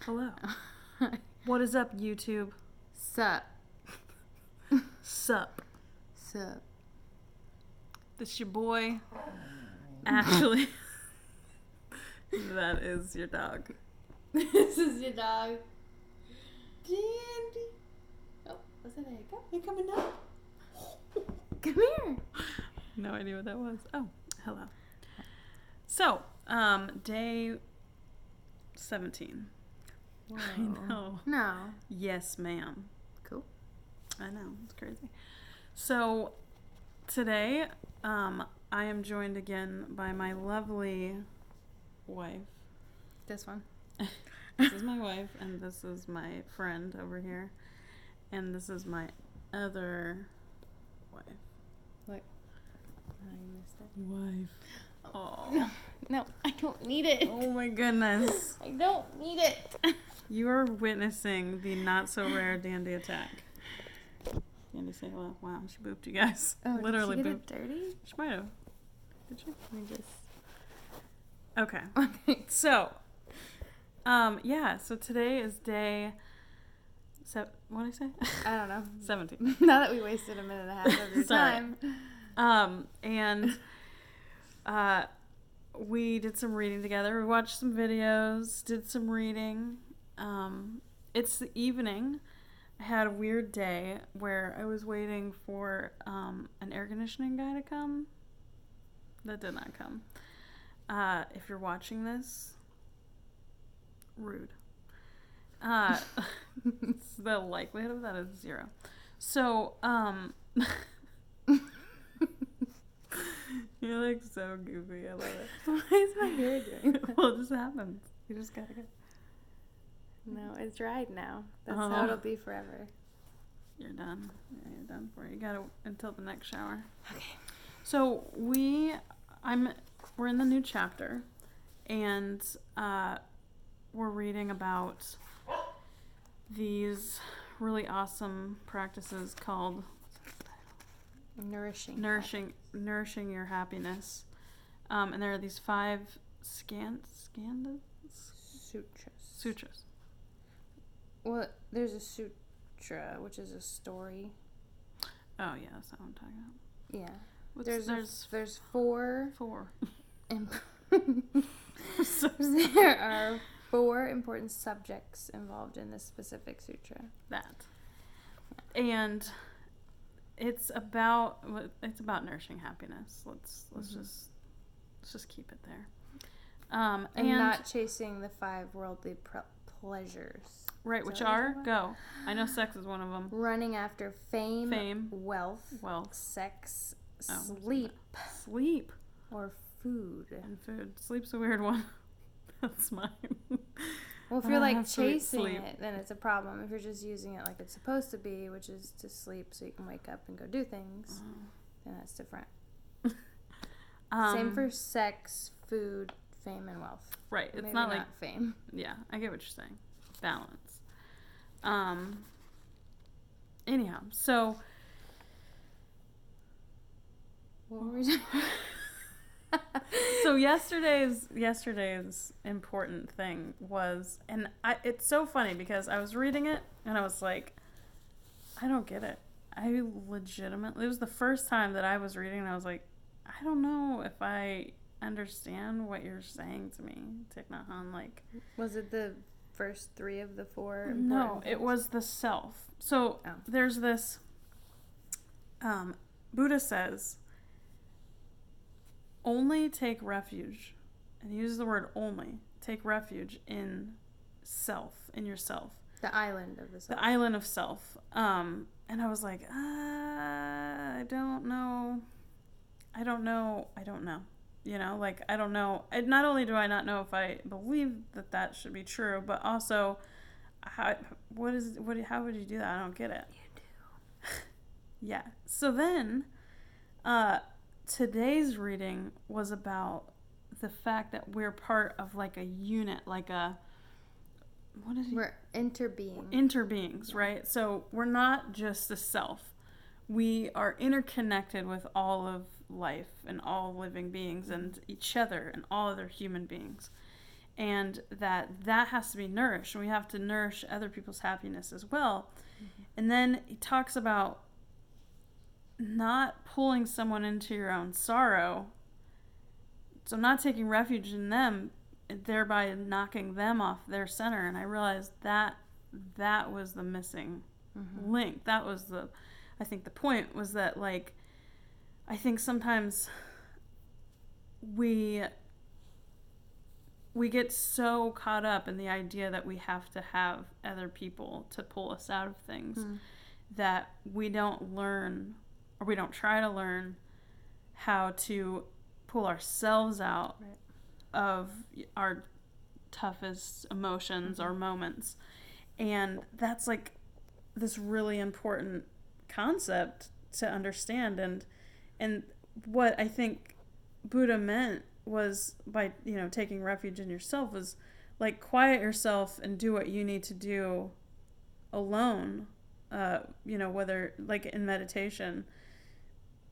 Hello. What is up, YouTube? Sup. Sup. Sup. This your boy, Ashley. That is your dog. This is your dog. Dandy. Oh, what's that? Go. You're coming up. Come here. No idea what that was. Oh, hello. So, day 17. Whoa. I know. No. Yes, ma'am. Cool. I know. It's crazy. So, today, I am joined again by my lovely wife. This one. This is my wife, and this is my friend over here. And this is my other wife. What? Oh, you missed it. Wife. Oh. No, I don't need it. Oh my goodness. I don't need it. You are witnessing the not so rare Dandy attack. Dandy say hello. Wow, she booped you guys. Oh, Literally did she booped. get it dirty? She might have. Did she? Let me just... Okay. Okay. So, yeah, so today is day... what did I say? I don't know. 17. Now that we wasted a minute and a half of your time. And we did some reading together. We watched some videos, did some reading. It's the evening. I had a weird day where I was waiting for an air conditioning guy to come. That did not come. If you're watching this, rude. The likelihood of that is 0. So, you're like so goofy. I love it. Why is my hair doing that? Well, it just happens. You just gotta go. No, it's dried now. That's how it'll be forever. You're done. Yeah, you're done for it. You gotta until the next shower. Okay. So we're in the new chapter, and we're reading about these really awesome practices called Nourishing your happiness. And there are these 5 sutras. Well, there's a sutra, which is a story. Oh yeah, that's not what I'm talking about. Yeah. There's 4. 4. There are 4 important subjects involved in this specific sutra. That. And it's about nourishing happiness. Let's just keep it there. And not chasing the 5 worldly pleasures. Right, which are go. I know sex is one of them. Running after fame, wealth, sleep, sex, sleep, or food. And food. Sleep's a weird one. That's mine. Well, if you're like chasing it, then it's a problem. If you're just using it like it's supposed to be, which is to sleep so you can wake up and go do things, then that's different. Same for sex, food, fame, and wealth. Right. It's Maybe not like fame. Yeah, I get what you're saying. Balance. Anyhow, so What were we doing? So yesterday's important thing was, and it's so funny because I was reading it and I was like, I don't get it. I legitimately, it was the first time that I was reading and I was like, I don't know if I understand what you're saying to me, Thich Nhat Hanh. Like, Was it the first 3 of the 4? No, it was the self. So there's this, Buddha says, only take refuge, and he uses the word only, take refuge in self, in yourself. The island of the self. The island of self. And I was like, I don't know. You know, like, I don't know. Not only do I not know if I believe that should be true, but also, how would you do that? I don't get it. You do. Yeah. So then, today's reading was about the fact that we're part of like a unit, like a, what is it? We're interbeing. Interbeings, right? So we're not just the self. We are interconnected with all of life and all living beings and each other and all other human beings. and that has to be nourished, and we have to nourish other people's happiness as well. Mm-hmm. And then he talks about not pulling someone into your own sorrow, so not taking refuge in them, thereby knocking them off their center. And I realized that was the missing link. That was I think the point was that, like, I think sometimes we get so caught up in the idea that we have to have other people to pull us out of things that we don't learn, or we don't try to learn, how to pull ourselves out of our toughest emotions or moments. And that's like this really important concept to understand. And what I think Buddha meant was, by, you know, taking refuge in yourself, was like, quiet yourself and do what you need to do alone, you know, whether like in meditation,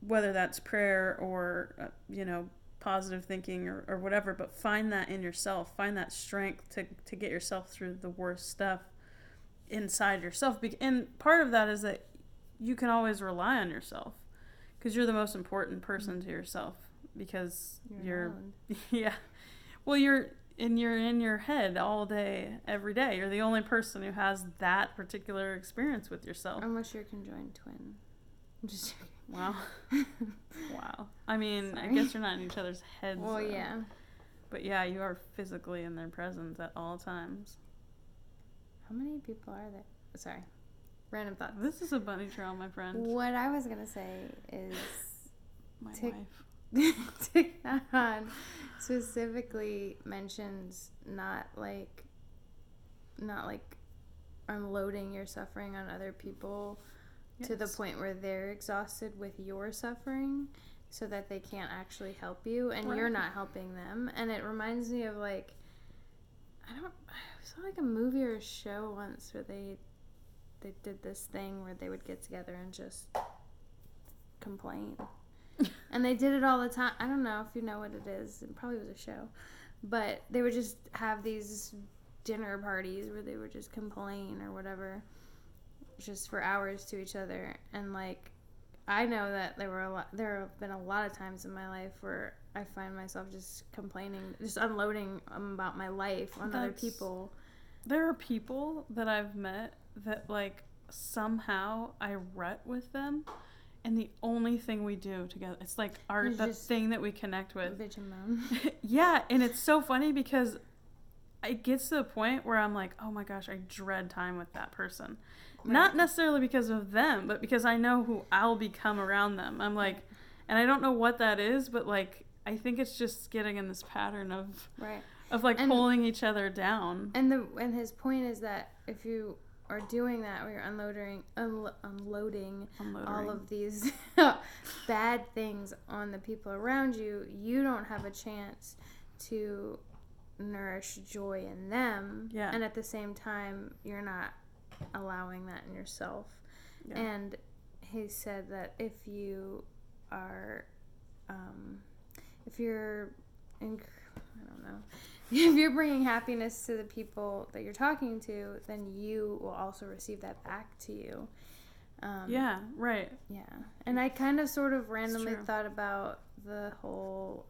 whether that's prayer or you know, positive thinking or whatever, but find that in yourself, find that strength to get yourself through the worst stuff inside yourself. And part of that is that you can always rely on yourself, because you're the most important person to yourself, because you're yeah, well, you're in your head all day, every day. You're the only person who has that particular experience with yourself, unless you're a conjoined twin. I'm just joking. Wow. Wow. I mean, sorry. I guess you're not in each other's heads. Well, though. Yeah. But yeah, you are physically in their presence at all times. How many people are there? Sorry. Random thoughts. This is a bunny trail, my friend. What I was going to say is... my wife. Tiknahan specifically mentions not like unloading your suffering on other people. Yes. To the point where they're exhausted with your suffering, so that they can't actually help you, and you're not helping them. And it reminds me of, like, I saw like a movie or a show once where they did this thing where they would get together and just complain. And they did it all the time. I don't know if you know what it is. It probably was a show. But they would just have these dinner parties where they would just complain or whatever, just for hours to each other. And, like, I know that there have been a lot of times in my life where I find myself just complaining, just unloading about my life on other people. There are people that I've met that, like, somehow I rut with them, and the only thing we do together, it's like the thing that we connect with. Bitch and moan. Yeah, and it's so funny because it gets to the point where I'm like, oh my gosh, I dread time with that person. Right. Not necessarily because of them, but because I know who I'll become around them. I'm like, and I don't know what that is, but, like, I think it's just getting in this pattern of pulling each other down. And his point is that if you are doing that, where you're unloading all of these bad things on the people around you, you don't have a chance to nourish joy in them. Yeah. And at the same time, you're not allowing that in yourself. Yeah. And he said that if you are, if you're bringing happiness to the people that you're talking to, then you will also receive that back to you. Yeah, right. Yeah. And I kind of sort of randomly thought about the whole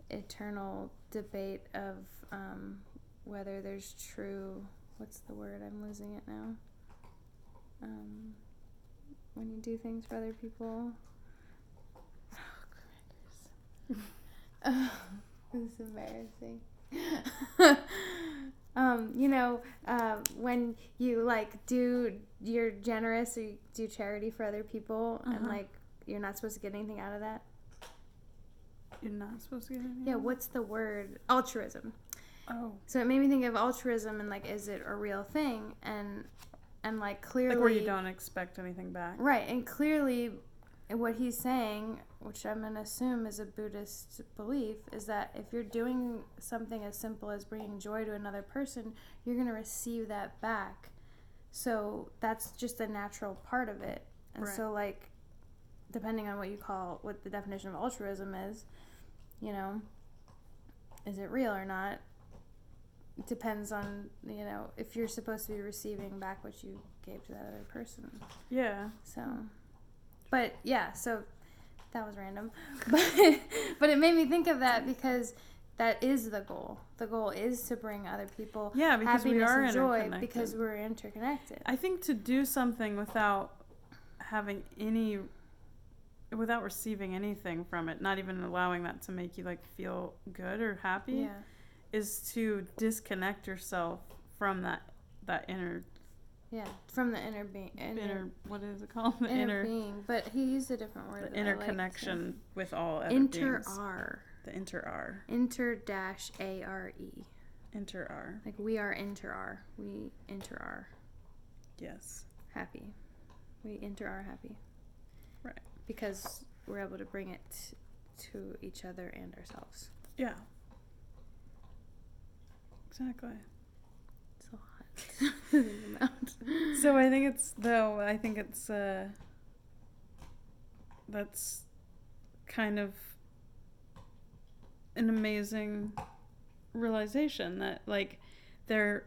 eternal debate of whether there's true... What's the word? I'm losing it now. When you do things for other people. Oh, crackers. This is embarrassing. When you, like, you're generous or you do charity for other people, and, like, you're not supposed to get anything out of that. You're not supposed to get anything? Yeah, what's the word? Altruism. Oh. So it made me think of altruism and, like, is it a real thing? And like, clearly... Like, where you don't expect anything back. Right, and clearly what he's saying, which I'm going to assume is a Buddhist belief, is that if you're doing something as simple as bringing joy to another person, you're going to receive that back. So that's just a natural part of it. And so, like, depending on what the definition of altruism is, you know... is it real or not? It depends on, you know, if you're supposed to be receiving back what you gave to that other person. Yeah. So, but yeah, so that was random. But it made me think of that because that is the goal. The goal is to bring other people because we are and joy interconnected. because we're interconnected. I think to do something without receiving anything from it, not even allowing that to make you like feel good or happy, is to disconnect yourself from that inner. Yeah, from the inner being. What is it called? The inner being. But he used a different word. The interconnection with all other beings. Inter-R. The inter-R. Inter-A-R-E. Inter-R. Like we are inter-R. We inter-R. Yes. Happy. We inter-R happy. Right. Because we're able to bring it to each other and ourselves. Yeah. Exactly. It's a lot. So I think it's that's kind of an amazing realization that like there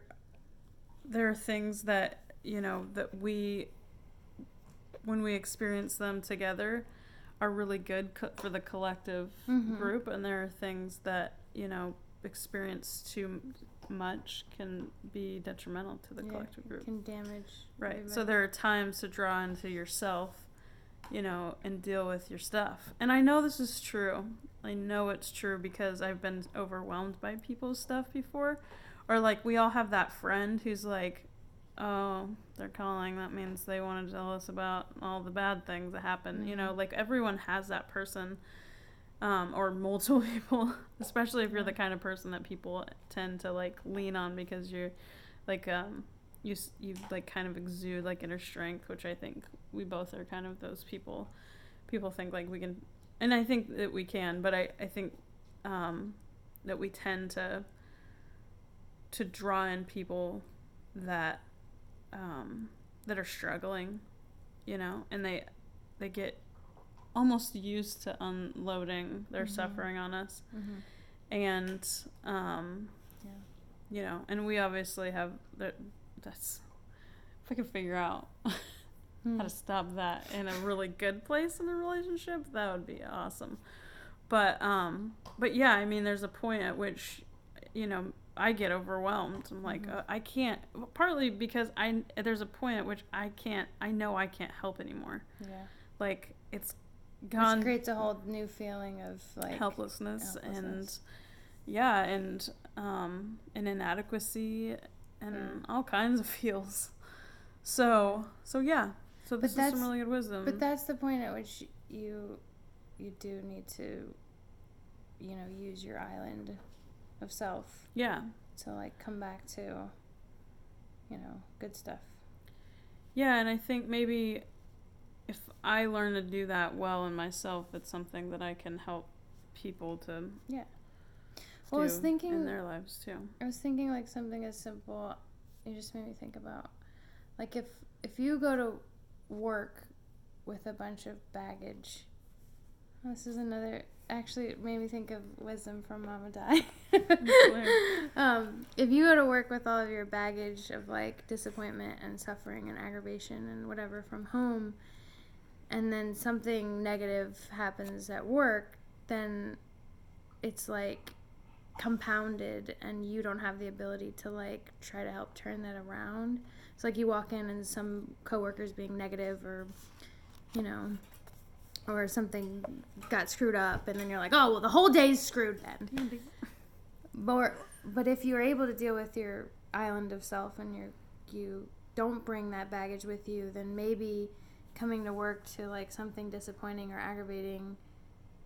are things that, you know, that when we experience them together are really good for the collective group, and there are things that, you know, experience too much can be detrimental to the collective group. Can damage. Right. Everybody. So there are times to draw into yourself, you know, and deal with your stuff. And I know this is true. I know it's true because I've been overwhelmed by people's stuff before. Or like we all have that friend who's like, oh, they're calling. That means they want to tell us about all the bad things that happen. You know, like everyone has that person. Or multiple people, especially if you're the kind of person that people tend to like lean on because you're like you like kind of exude like inner strength, which I think we both are kind of those people. People think like we can, and I think that we can, but I think that we tend to draw in people that that are struggling, you know, and they get almost used to unloading their suffering on us. And you know, and we obviously have that's if I could figure out how to stop that in a really good place in a relationship, that would be awesome. But yeah, I mean, there's a point at which, you know, I get overwhelmed. I'm like, I can't, partly because there's a point at which I know I can't help anymore. Yeah. Like it's gone. Which creates a whole new feeling of like helplessness. And yeah, and inadequacy and all kinds of feels. So yeah. So this is some really good wisdom. But that's the point at which you do need to, you know, use your island of self. Yeah. To like come back to, you know, good stuff. Yeah, and I think maybe if I learn to do that well in myself, it's something that I can help people to well, I was thinking in their lives too. I was thinking like something as simple. You just made me think about like if you go to work with a bunch of baggage. This is another. Actually, it made me think of wisdom from Mama Di. If you go to work with all of your baggage of like disappointment and suffering and aggravation and whatever from home, and then something negative happens at work, then it's like compounded and you don't have the ability to like try to help turn that around. It's like you walk in and some coworkers being negative or, you know, or something got screwed up, and then you're like, oh, well, the whole day's screwed then. But if you're able to deal with your island of self and you don't bring that baggage with you, then maybe coming to work to like something disappointing or aggravating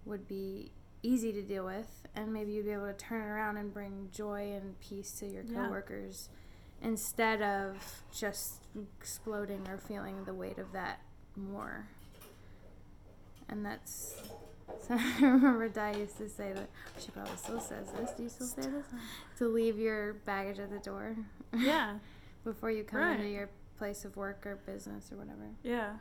would be easy to deal with, and maybe you'd be able to turn it around and bring joy and peace to your coworkers instead of just exploding or feeling the weight of that more. And that's, so I remember Di used to say that, she probably still says this, do you still say this? To leave your baggage at the door. Yeah. Before you come into your place of work or business or whatever. Yeah.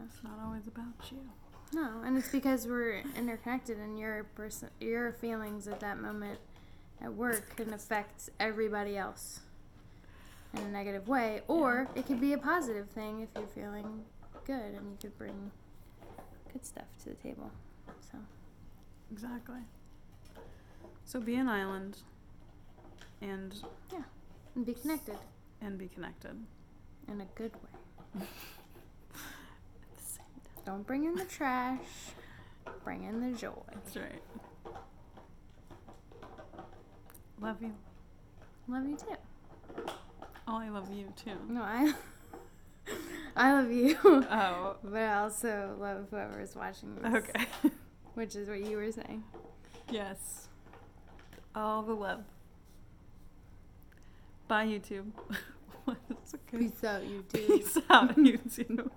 It's not always about you. No, and it's because we're interconnected, and your feelings at that moment at work can affect everybody else in a negative way, or it could be a positive thing if you're feeling good, and you could bring good stuff to the table. So exactly. So be an island, and be connected, be connected in a good way. At the same time. Don't bring in the trash. Bring in the joy. That's right. Love you. Love you too. Oh, I love you too. No, I love you. Oh. But I also love whoever's watching this. Okay. Which is what you were saying. Yes. All the love. Bye, YouTube. Peace out, YouTube. Peace out, YouTube.